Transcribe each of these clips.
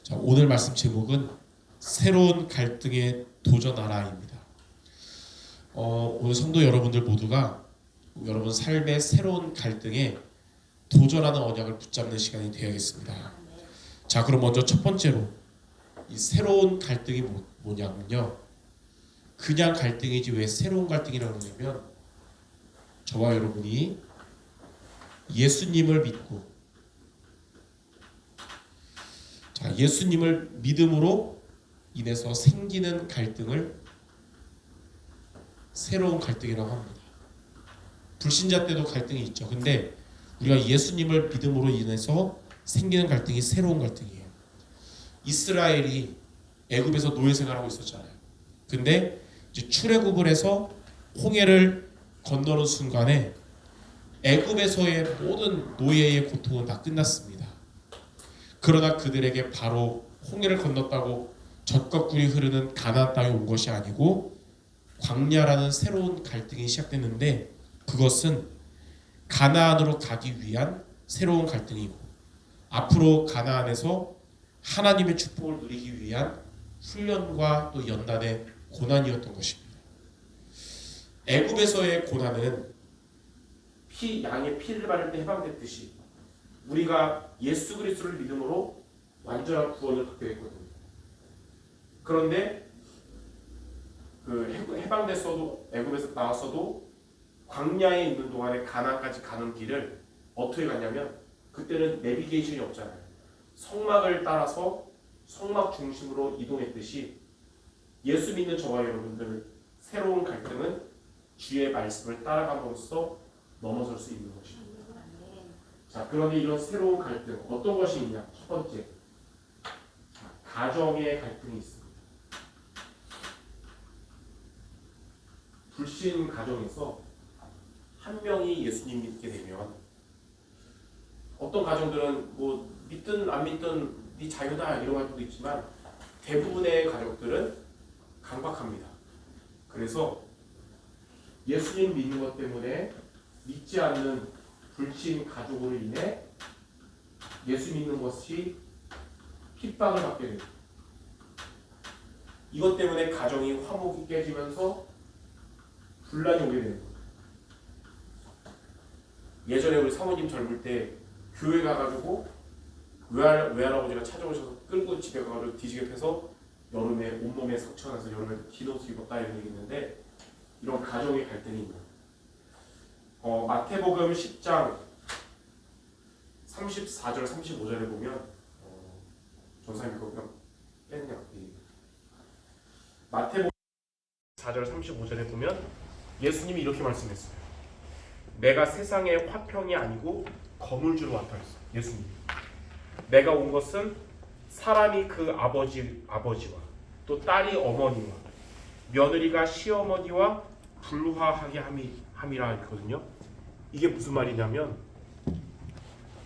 자, 오늘 말씀 제목은 새로운 갈등에 도전하라입니다. 오늘 성도 여러분들 모두가 여러분 삶의 새로운 갈등에 도전하는 언약을 붙잡는 시간이 되어야겠습니다. 자, 그럼 먼저 첫 번째로 이 새로운 갈등이 뭐냐면요, 그냥 갈등이지 왜 새로운 갈등이라고 그러냐면, 저와 여러분이 예수님을 믿고, 자, 예수님을 믿음으로 인해서 생기는 갈등을 새로운 갈등이라고 합니다. 불신자 때도 갈등이 있죠. 근데 우리가 예수님을 믿음으로 인해서 생기는 갈등이 새로운 갈등이에요. 이스라엘이 애굽에서 노예 생활하고 있었잖아요. 근데 이제 출애굽을 해서 홍해를 건너는 순간에 애굽에서의 모든 노예의 고통은 다 끝났습니다. 그러나 그들에게 바로 홍해를 건넜다고 젖과 꿀이 흐르는 가나안 땅에 온 것이 아니고 광야라는 새로운 갈등이 시작됐는데, 그것은 가나안으로 가기 위한 새로운 갈등이고, 앞으로 가나안에서 하나님의 축복을 누리기 위한 훈련과 또 연단의 고난이었던 것입니다. 애굽에서의 고난은 양의 피를 바를 때 해방됐듯이 우리가 예수 그리스도를 믿음으로 완전한 구원을 받게 됐거든요. 그런데 그 해방됐어도, 애굽에서 나왔어도 광야에 있는 동안에 가나안까지 가는 길을 어떻게 갔냐면, 그때는 내비게이션이 없잖아요. 성막을 따라서 성막 중심으로 이동했듯이 예수 믿는 저와 여러분들 새로운 갈등은 주의 말씀을 따라감으로써 넘어설 수 있는 것입니다. 자, 그런데 이런 새로운 갈등 어떤 것이 있냐? 첫 번째, 가정의 갈등이 있습니다. 불신 가정에서 한 명이 예수님 믿게 되면, 어떤 가정들은 뭐 믿든 안 믿든 네 자유다 이런 것도 있지만 대부분의 가족들은 강박합니다. 그래서 예수님 믿는 것 때문에 믿지 않는 불신 가족으로 인해 예수 믿는 것이 핍박을 받게 됩니다. 이것 때문에 가정이 화목이 깨지면서 분란이 오게 되는 거예요. 예전에 우리 사모님 젊을 때 교회 가가지고 외할아버지가 찾아오셔서 끌고 집에 가가지고 뒤지게 패서 여름에 온몸에 상처나서 여름에 긴 옷을 입었다 이런 얘기 있는데, 이런 가정의 갈등이 있는 마태복음 10장 34절 35절에 보면, 전사님 이거 그냥 뺐냐? 마태복음 4절 35절에 보면 예수님이 이렇게 말씀했어요. 내가 세상의 화평이 아니고 거물주로 왔다 했어요. 예수님. 내가 온 것은 사람이 그 아버지와 또 딸이 어머니와 며느리가 시어머니와 불화하게 함이라 했거든요. 이게 무슨 말이냐면,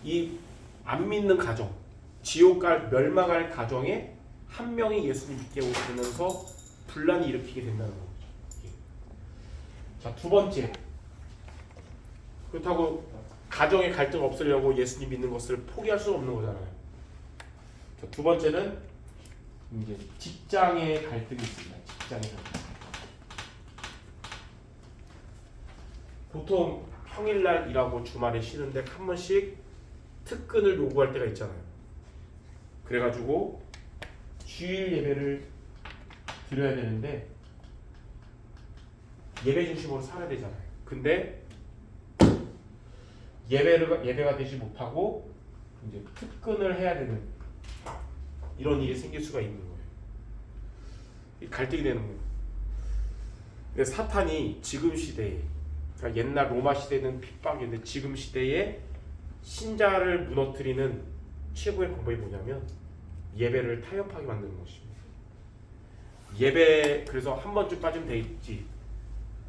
이 안 믿는 가정, 지옥 멸망할 가정에 한 명이 예수님 믿게 오시면서 분란이 일으키게 된다는 거죠. 자, 두 번째, 그렇다고 가정의 갈등 없애려고 예수님 믿는 것을 포기할 수 없는 거잖아요. 자, 두 번째는 이제 직장의 갈등이 있습니다. 직장의 갈등. 보통 평일날 일하고 주말에 쉬는데 한 번씩 특근을 요구할 때가 있잖아요. 그래가지고 주일 예배를 드려야 되는데 예배 중심으로 살아야 되잖아요. 근데 예배가 되지 못하고 이제 특근을 해야 되는 이런 일이 생길 수가 있는 거예요. 갈등이 되는 거예요. 근데 사탄이 지금 시대에, 그러니까 옛날 로마 시대는 핍박이었는데 지금 시대에 신자를 무너뜨리는 최고의 방법이 뭐냐면 예배를 타협하게 만드는 것입니다. 예배, 그래서 한 번쯤 빠지면 되겠지.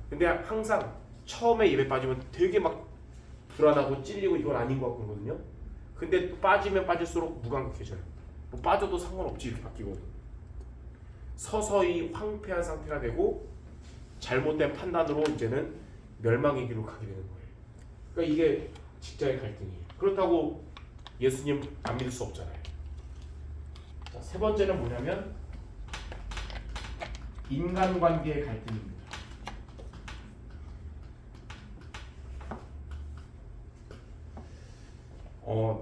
근데 항상 처음에 예배 빠지면 되게 막 불안하고 찔리고 이건 아닌 것 같거든요. 근데 빠지면 빠질수록 무감각해져요. 뭐 빠져도 상관없지 이렇게 바뀌거든요. 서서히 황폐한 상태가 되고 잘못된 판단으로 이제는 멸망의 길로 가게 되는 거예요. 그러니까 이게 직장의 갈등이에요. 그렇다고 예수님 안 믿을 수 없잖아요. 자, 세 번째는 뭐냐면 인간관계의 갈등입니다.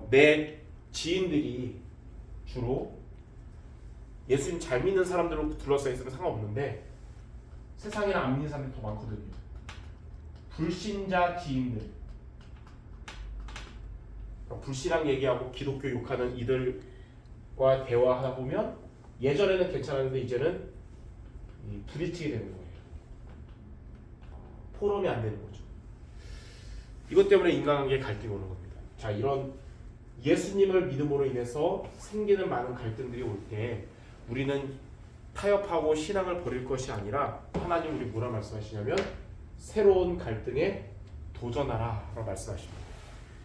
내 지인들이 주로 예수님 잘 믿는 사람들로 둘러싸여 있으면 상관없는데 세상에는 안 믿는 사람들이 더 많거든요. 불신자 지인들, 불신앙 얘기하고 기독교 욕하는 이들과 대화하다 보면 예전에는 괜찮았는데 이제는 부딪히게 되는 거예요. 포럼이 안 되는 거죠. 이것 때문에 인간관계에 갈등이 오는 겁니다. 자, 이런 예수님을 믿음으로 인해서 생기는 많은 갈등들이 올 때 우리는 타협하고 신앙을 버릴 것이 아니라 하나님 우리 뭐라 말씀하시냐면 새로운 갈등에 도전하라 라고 말씀하십니다.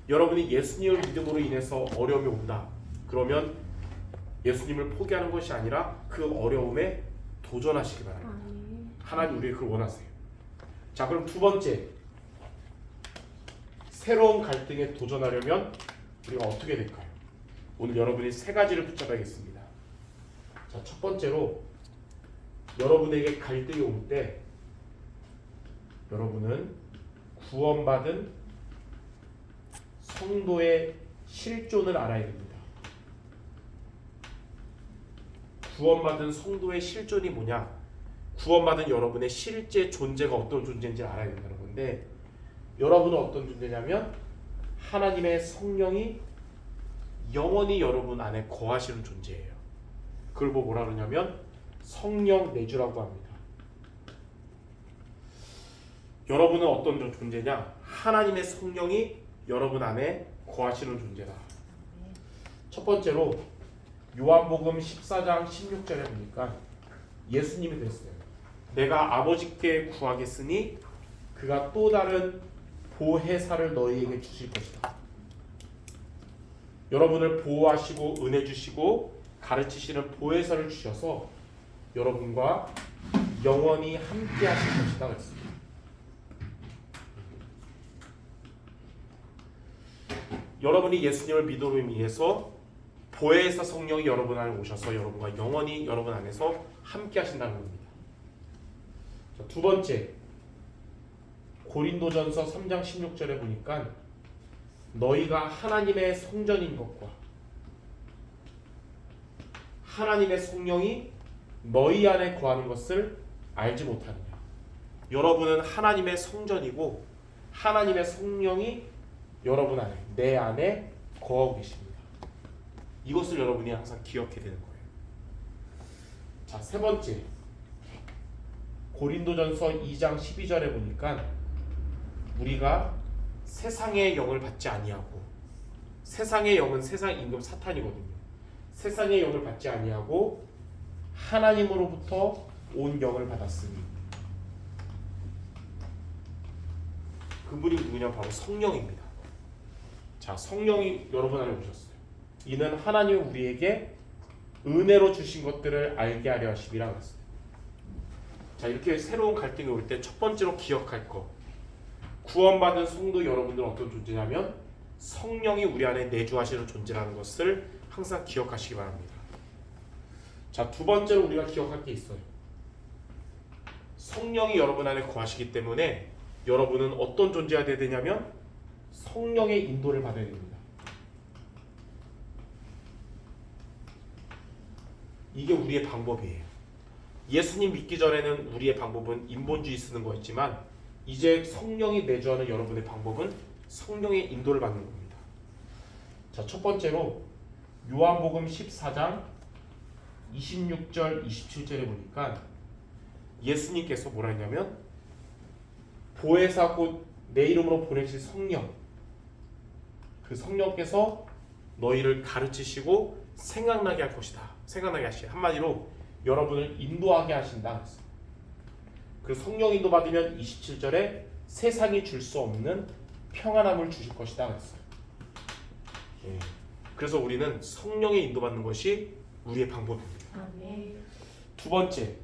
여러분이 예수님을 믿음으로 인해서 어려움이 온다. 그러면 예수님을 포기하는 것이 아니라 그 어려움에 도전하시기 바랍니다. 하나님 우리의 그걸 원하세요. 자, 그럼 두 번째, 새로운 갈등에 도전하려면 우리가 어떻게 될까요? 오늘 여러분이 세 가지를 붙잡아야겠습니다. 자, 첫 번째로 여러분에게 갈등이 올 때 여러분은 구원받은 성도의 실존을 알아야 됩니다. 구원받은 성도의 실존이 뭐냐? 구원받은 여러분의 실제 존재가 어떤 존재인지 알아야 된다는 건데, 여러분은 어떤 존재냐면 하나님의 성령이 영원히 여러분 안에 거하시는 존재예요. 그걸 뭐라 그러냐면 성령 내주라고 합니다. 여러분은 어떤 존재냐? 하나님의 성령이 여러분 안에 거하시는 존재다. 첫 번째로 요한복음 14장 16절에 보니까 예수님이 그랬어요. 내가 아버지께 구하겠으니 그가 또 다른 보혜사를 너희에게 주실 것이다. 여러분을 보호하시고 은혜 주시고 가르치시는 보혜사를 주셔서 여러분과 영원히 함께 하실 것이다 그랬습니다. 여러분이 예수님을 믿음으로 인해서 보혜사 성령이 여러분 안에 오셔서 여러분과 영원히 여러분 안에서 함께 하신다는 겁니다. 자, 두 번째, 고린도전서 3장 16절에 보니까 너희가 하나님의 성전인 것과 하나님의 성령이 너희 안에 거하는 것을 알지 못하느냐. 여러분은 하나님의 성전이고 하나님의 성령이 여러분 안에, 내 안에 거하고 계십니다. 이것을 여러분이 항상 기억해야 되는 거예요. 자, 세 번째, 고린도전서 2장 12절에 보니까 우리가 세상의 영을 받지 아니하고, 세상의 영은 세상 임금 사탄이거든요. 세상의 영을 받지 아니하고 하나님으로부터 온 영을 받았으니, 그분이 누구냐? 바로 성령입니다. 자, 성령이 여러분 안에 오셨어요. 이는 하나님이 우리에게 은혜로 주신 것들을 알게 하려 하심이라 그랬어요. 자, 이렇게 새로운 갈등이 올 때 첫 번째로 기억할 것, 구원받은 성도 여러분들은 어떤 존재냐면 성령이 우리 안에 내주하시는 존재라는 것을 항상 기억하시기 바랍니다. 자, 두 번째로 우리가 기억할 게 있어요. 성령이 여러분 안에 거하시기 때문에 여러분은 어떤 존재가 되어야 되냐면 성령의 인도를 받아야 됩니다. 이게 우리의 방법이에요. 예수님 믿기 전에는 우리의 방법은 인본주의 쓰는 거였지만 이제 성령이 내주하는 여러분의 방법은 성령의 인도를 받는 겁니다. 자, 첫 번째로 요한복음 14장 26절 27절에 보니까 예수님께서 뭐라 했냐면 보혜사 곧 내 이름으로 보내실 성령, 그 성령께서 너희를 가르치시고 생각나게 할 것이다. 생각나게 하시. 한마디로 여러분을 인도하게 하신다. 그 성령 인도 받으면 27절에 세상이 줄 수 없는 평안함을 주실 것이다 그랬어요. 예. 그래서 우리는 성령의 인도 받는 것이 우리의 방법입니다. 아멘. 두 번째,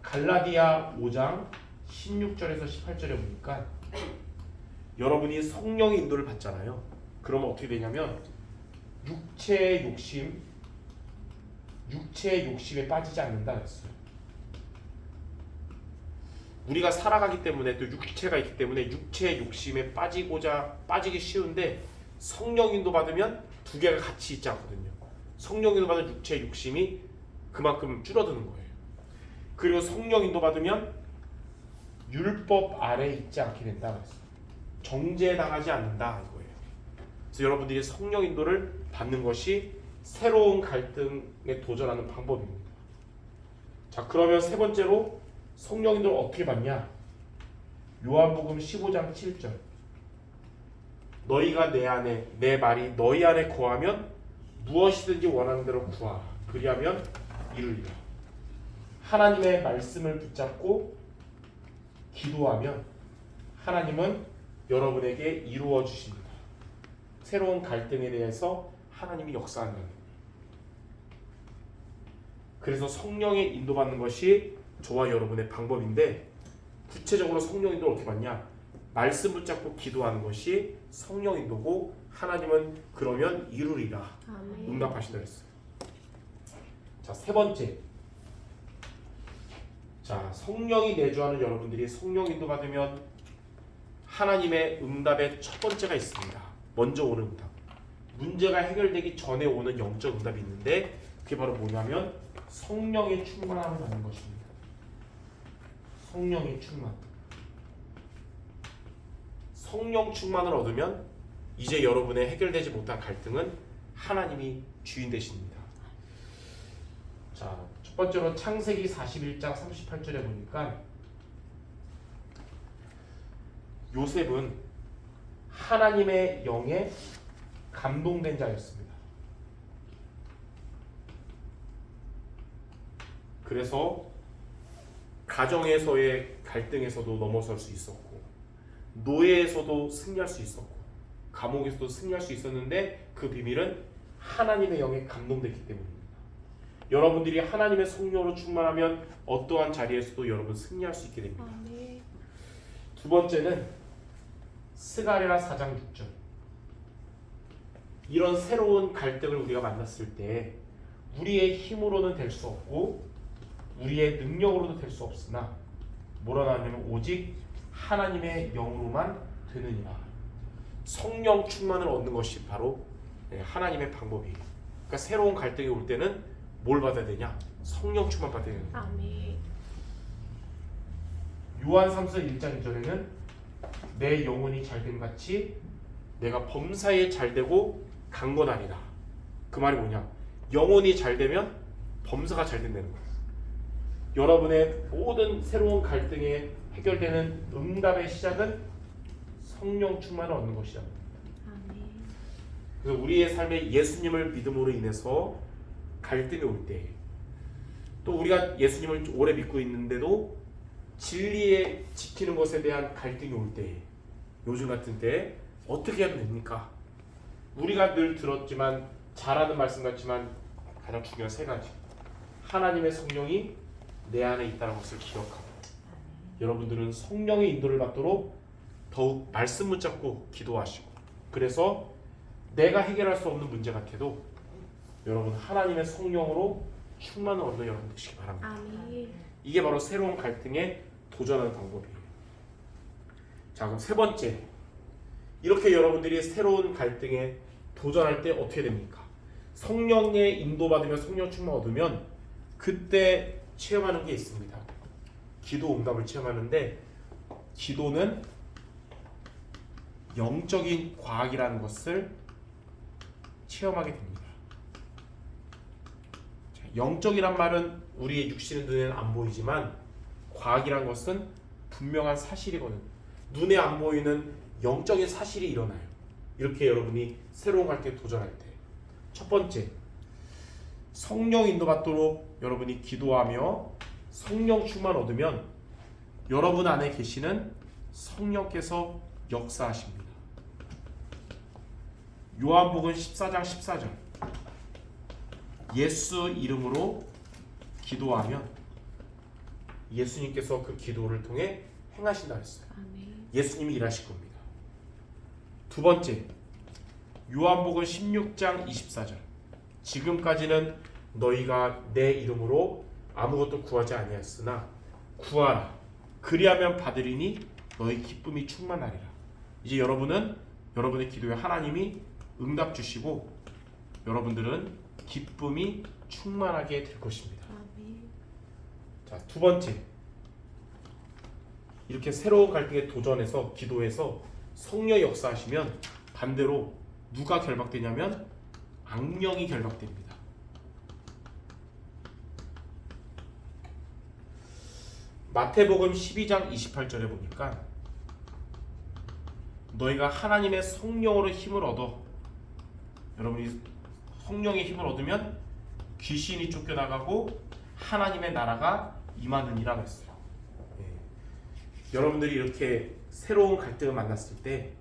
갈라디아 5장 16절에서 18절에 보니까 여러분이 성령의 인도를 받잖아요. 그러면 어떻게 되냐면 육체의 욕심, 육체의 욕심에 빠지지 않는다 그랬어요. 우리가 살아가기 때문에 또 육체가 있기 때문에 육체의 욕심에 빠지기 쉬운데 성령 인도 받으면 두 개가 같이 있지 않거든요. 성령 인도 받은 육체의 욕심이 그만큼 줄어드는 거예요. 그리고 성령 인도 받으면 율법 아래에 있지 않게 된다 그랬어요. 정죄당하지 않는다 이거예요. 그래서 여러분들이 성령 인도를 받는 것이 새로운 갈등에 도전하는 방법입니다. 자, 그러면 세 번째로 성령 인도를 어떻게 받냐? 요한복음 15장 7절. 너희가 내 안에 내 말이 너희 안에 거하면 무엇이든지 원하는 대로 구하라. 그리하면 이루리라. 하나님의 말씀을 붙잡고 기도하면 하나님은 여러분에게 이루어 주십니다. 새로운 갈등에 대해서 하나님이 역사한다는 거예요. 그래서 성령의 인도받는 것이 저와 여러분의 방법인데 구체적으로 성령 인도를 어떻게 받냐? 말씀 붙잡고 기도하는 것이 성령 인도고 하나님은 그러면 이루리라. 아멘. 응답하신다 했어요. 자, 세 번째. 자, 성령이 내주하는 여러분들이 성령 인도 받으면 하나님의 응답의 첫 번째가 있습니다. 먼저 오는 응답. 문제가 해결되기 전에 오는 영적 응답이 있는데 그게 바로 뭐냐면 성령의 충만함을 받는 것입니다. 성령의 충만. 성령 충만을 얻으면 이제 여러분의 해결되지 못한 갈등은 하나님이 주인 되십니다. 자, 첫 번째로 창세기 41장 38절에 보니까 요셉은 하나님의 영에 감동된 자였습니다. 그래서 가정에서의 갈등에서도 넘어설 수 있었고 노예에서도 승리할 수 있었고 감옥에서도 승리할 수 있었는데 그 비밀은 하나님의 영에 감동됐기 때문입니다. 여러분들이 하나님의 성령으로 충만하면 어떠한 자리에서도 여러분 승리할 수 있게 됩니다. 아멘. 두 번째는 스가랴 4장 6절. 이런 새로운 갈등을 우리가 만났을 때 우리의 힘으로는 될 수 없고 우리의 능력으로도 될 수 없으나 뭐라 나왔냐면 오직 하나님의 영으로만 되느니라. 성령 충만을 얻는 것이 바로 하나님의 방법이에요. 그러니까 새로운 갈등이 올 때는 뭘 받아야 되냐? 성령 충만 받아야 되는 거예요. 아멘. 요한 3서 1장 2절에는 내 영혼이 잘됨 같이 내가 범사에 잘되고 강건하리라. 그 말이 뭐냐? 영혼이 잘되면 범사가 잘 된다는 거예요. 여러분의 모든 새로운 갈등에 해결되는 응답의 시작은 성령 충만을 얻는 것이다. 아멘. 그래서 우리의 삶에 예수님을 믿음으로 인해서 갈등이 올 때, 또 우리가 예수님을 오래 믿고 있는데도 진리에 지키는 것에 대한 갈등이 올 때, 요즘 같은 때 어떻게 하면 됩니까? 우리가 늘 들었지만 잘하는 말씀 같지만 가장 중요한 세 가지. 하나님의 성령이 내 안에 있다는 것을 기억하고, 여러분들은 성령의 인도를 받도록 더욱 말씀 붙잡고 기도하시고, 그래서 내가 해결할 수 없는 문제 같아도 여러분 하나님의 성령으로 충만을 얻는 여러분 되시기 바랍니다. 아멘. 이게 바로 새로운 갈등에 도전하는 방법이에요. 자, 그럼 세 번째, 이렇게 여러분들이 새로운 갈등에 도전할 때 어떻게 됩니까? 성령의 인도받으며 성령 충만 얻으면 그때 체험하는 게 있습니다. 기도 응답을 체험하는데, 기도는 영적인 과학이라는 것을 체험하게 됩니다. 자, 영적이란 말은 우리의 육신의 눈에는 안 보이지만 과학이란 것은 분명한 사실이거든요. 눈에 안 보이는 영적인 사실이 일어나요. 이렇게 여러분이 새로운 갈등에 도전할 때, 첫 번째, 성령 인도받도록 여러분이 기도하며 성령 충만 얻으면 여러분 안에 계시는 성령께서 역사하십니다. 요한복음 14장 14절. 예수 이름으로 기도하면 예수님께서 그 기도를 통해 행하신다 했어요. 아멘. 예수님이 일하실 겁니다. 두 번째, 요한복음 16장 24절. 지금까지는 너희가 내 이름으로 아무것도 구하지 아니하였으나 구하라 그리하면 받으리니 너희 기쁨이 충만하리라. 이제 여러분은 여러분의 기도에 하나님이 응답 주시고 여러분들은 기쁨이 충만하게 될 것입니다. 자, 두 번째, 이렇게 새로운 갈등에 도전해서 기도해서 성령이 역사하시면 반대로 누가 결박되냐면 악령이 결박됩니다. 마태복음 12장 28절에 보니까 너희가 하나님의 성령으로 힘을 얻어, 여러분이 성령의 힘을 얻으면 귀신이 쫓겨나가고 하나님의 나라가 임하느니라 했어요. 여러분들이 이렇게 새로운 갈등을 만났을 때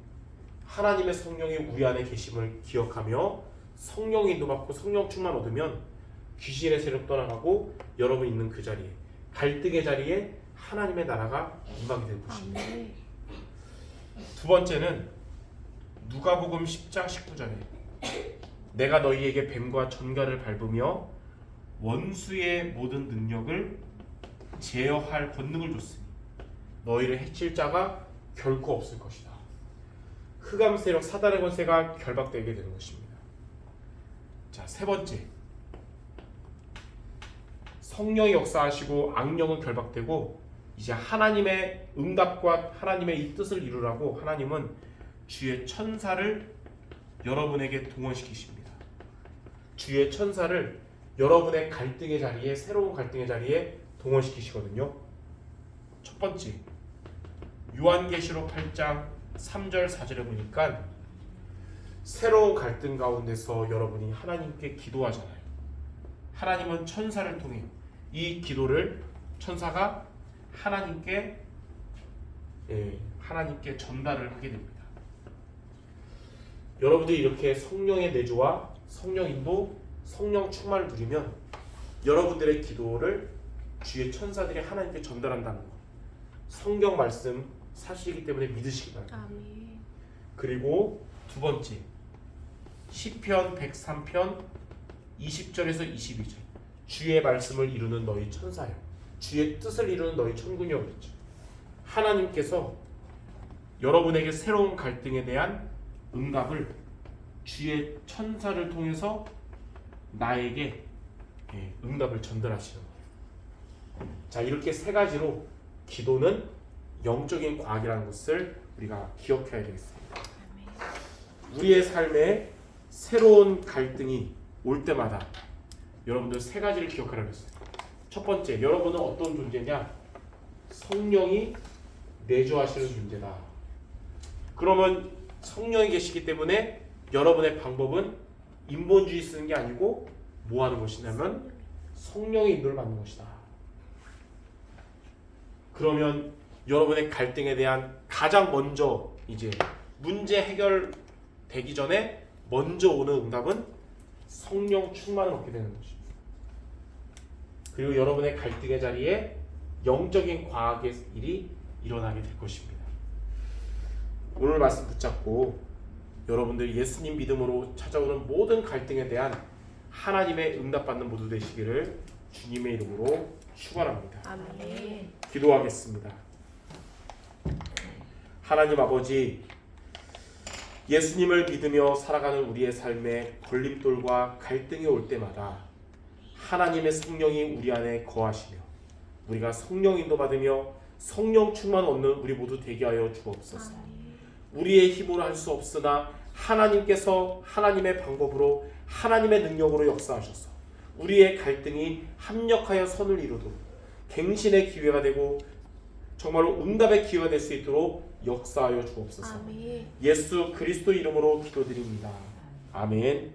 하나님의 성령이 우리 안에 계심을 기억하며 성령 인도받고 성령 충만 얻으면 귀신의 세력 떠나가고 여러분 있는 그 자리에, 갈등의 자리에 하나님의 나라가 임하게 될 것입니다. 두 번째는 누가복음 10장 19절에 내가 너희에게 뱀과 전갈을 밟으며 원수의 모든 능력을 제어할 권능을 줬으니 너희를 해칠 자가 결코 없을 것이다. 흑암 세력 사단의 권세가 결박되게 되는 것입니다. 자, 세 번째, 성령이 역사하시고 악령은 결박되고 이제 하나님의 응답과 하나님의 이 뜻을 이루라고 하나님은 주의 천사를 여러분에게 동원시키십니다. 주의 천사를 여러분의 갈등의 자리에, 새로운 갈등의 자리에 동원시키시거든요. 첫 번째, 요한계시록 8장 3절 4절에 보니까 새로운 갈등 가운데서 여러분이 하나님께 기도하잖아요. 하나님은 천사를 통해 이 기도를 천사가 하나님께 전달을 하게 됩니다. 여러분들이 이렇게 성령의 내주와 성령 인도, 성령 충만을 누리면 여러분들의 기도를 주의 천사들이 하나님께 전달한다는 것, 성경 말씀 사실이기 때문에 믿으시기 바랍니다. 아멘. 그리고 두 번째, 시편 103편 20절에서 22절, 주의 말씀을 이루는 너희 천사여, 주의 뜻을 이루는 너희 천군이여 그랬죠. 하나님께서 여러분에게 새로운 갈등에 대한 응답을 주의 천사를 통해서 나에게 응답을 전달하시는 거예요. 자, 이렇게 세 가지로 기도는 영적인 과학이라는 것을 우리가 기억해야 되겠습니다. 우리의 삶에 새로운 갈등이 올 때마다 여러분들 세 가지를 기억하라고 했어요. 첫 번째, 여러분은 어떤 존재냐? 성령이 내주하시는 존재다. 그러면 성령이 계시기 때문에 여러분의 방법은 인본주의 쓰는 게 아니고 뭐 하는 것이냐면 성령의 인도를 받는 것이다. 그러면 여러분의 갈등에 대한 가장 먼저 이제 문제 해결되기 전에 먼저 오는 응답은 성령 충만을 얻게 되는 것입니다. 그리고 여러분의 갈등의 자리에 영적인 과학의 일이 일어나게 될 것입니다. 오늘 말씀 붙잡고 여러분들 예수님 믿음으로 찾아오는 모든 갈등에 대한 하나님의 응답받는 모두 되시기를 주님의 이름으로 축원합니다. 아멘. 기도하겠습니다. 하나님 아버지, 예수님을 믿으며 살아가는 우리의 삶에 걸림돌과 갈등이 올 때마다 하나님의 성령이 우리 안에 거하시며 우리가 성령 인도받으며 성령 충만 얻는 우리 모두 되게 하여 주옵소서. 우리의 힘으로 할 수 없으나 하나님께서 하나님의 방법으로 하나님의 능력으로 역사하셔서 우리의 갈등이 합력하여 선을 이루도록 갱신의 기회가 되고 정말로 응답의 기회가 될 수 있도록 역사하여 주옵소서. 아멘. 예수 그리스도 이름으로 기도드립니다. 아멘.